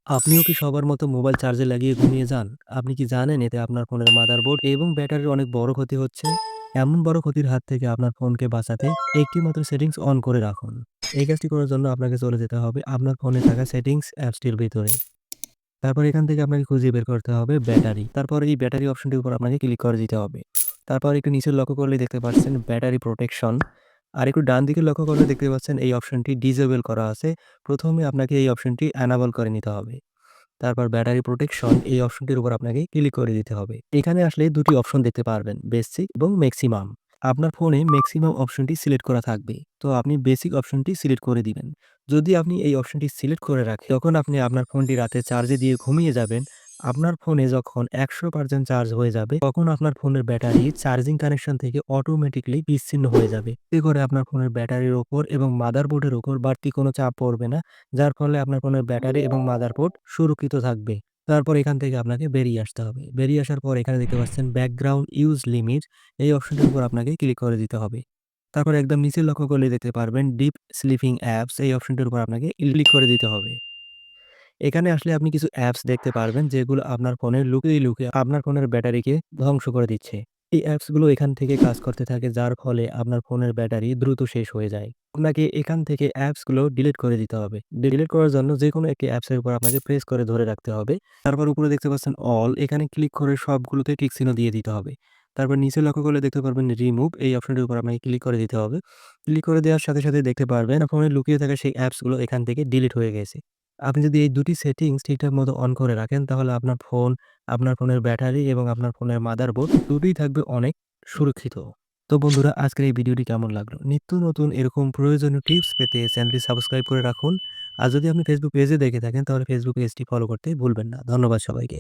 আপনিও কি সবার মতো মোবাইল চার্জে লাগিয়ে ঘুমিয়ে যান? আপনি কি জানেন এতে আপনার ফোনের মাদারবোর্ড এবং ব্যাটারির অনেক বড় ক্ষতি হচ্ছে? এমন বড় ক্ষতির হাত থেকে আপনার ফোনকে বাঁচাতে একটি মাত্র সেটিংস অন করে রাখুন। এই কাজটি করার জন্য আপনাকে চলে যেতে হবে আপনার ফোনে থাকা সেটিংস অ্যাপসটির ভিতরে। তারপর এখান থেকে আপনাকে খুঁজে বের করতে হবে ব্যাটারি। তারপর এই ব্যাটারি অপশনটির উপর আপনাকে ক্লিক করে দিতে হবে। তারপর একটু নিচে লক্ষ্য করলে দেখতে পাচ্ছেন ব্যাটারি প্রোটেকশন। আর একটু ডান দিকে লক্ষ্য করলে দেখতে পাচ্ছেন এই অপশনটি ডিসেবল করা আছে। প্রথমে আপনাকে এই অপশনটি এনেবল করে নিতে হবে। তারপর ব্যাটারি প্রোটেকশন এই অপশনটির উপর আপনাকে ক্লিক করে দিতে হবে। এখানে আসলে দুটি অপশন দেখতে পারবেন, বেসিক এবং ম্যাক্সিমাম। আপনার ফোনে ম্যাক্সিমাম অপশনটি সিলেক্ট করা থাকবে। তো আপনি বেসিক অপশনটি সিলেক্ট করে দিবেন। যদি আপনি এই অপশনটি সিলেক্ট করে রাখেন, তখন আপনি আপনার ফোনটি রাতে চার্জে দিয়ে ঘুমিয়ে যাবেন। আপনার ফোনে যখন ১০০% চার্জ হয়ে যাবে, তখন আপনার ফোনের ব্যাটারি চার্জিং কানেকশন থেকে অটোমেটিক্যালি বিচ্ছিন্ন হয়ে যাবে। এতে করে আপনার ফোনের ব্যাটারির উপর এবং মাদারবোর্ডের উপর বাড়তি কোনো চাপ পড়বে না। যার ফলে আপনার ফোনের ব্যাটারি এবং মাদারবোর্ড সুরক্ষিত থাকবে। তারপর এখান থেকে আপনাকে বেরিয়ে আসতে হবে। বেরিয়ে আসার পর এখানে দেখতে পাচ্ছেন ব্যাকগ্রাউন্ড ইউজ লিমিট, এই অপশনটির উপর আপনাকে ক্লিক করে দিতে হবে। তারপর একদম নিচে লক্ষ্য করলে দেখতে পারবেন ডিপ স্লিপিং অ্যাপস, এই অপশনটির উপর আপনাকে ক্লিক করে দিতে হবে। এখানে আসলে আপনি কিছু অ্যাপস দেখতে পারবেন যেগুলো আপনার ফোনে লুকিয়ে আপনার ফোনের ব্যাটারিকে ধ্বংস করে দিচ্ছে। এই অ্যাপসগুলো এখান থেকে কাজ করতে থাকে যার ফলে আপনার ফোনের ব্যাটারি দ্রুত শেষ হয়ে যায়। আপনাকে এখান থেকে অ্যাপসগুলো ডিলিট করে দিতে হবে। ডিলিট করার জন্য যেকোনো একটি অ্যাপসের উপর আপনাকে প্রেস করে ধরে রাখতে হবে। তারপর উপরে দেখতে পাচ্ছেন অল, এখানে ক্লিক করে সবগুলোতে টিক চিহ্ন দিয়ে দিতে হবে। তারপর নিচে লক্ষ্য করলে দেখতে পারবেন রিমুভ, এই অপশনটির উপর আপনাকে ক্লিক করে দিতে হবে। ক্লিক করে দেওয়ার সাথে, সাথে দেখতে পারবেন আপনার ফোনে লুকিয়ে থাকা সেই অ্যাপসগুলো এখান থেকে ডিলিট হয়ে গেছে। আপনি যদি এই দুটি সেটিংস ঠিকঠাক মতো অন করে রাখেন, তাহলে আপনার ফোন, আপনার ফোনের ব্যাটারি এবং আপনার ফোনের মাদারবোর্ড দুটোই থাকবে অনেক সুরক্ষিত। তো বন্ধুরা, আজকের এই ভিডিওটি কেমন লাগলো? নিত্য নতুন এরকম প্রয়োজনীয় টিপস পেতে চ্যানেলটি সাবস্ক্রাইব করে রাখুন। আর যদি আপনি ফেসবুক পেজে দেখে থাকেন, তাহলে ফেসবুক পেজটি ফলো করতে ভুলবেন না। ধন্যবাদ সবাইকে।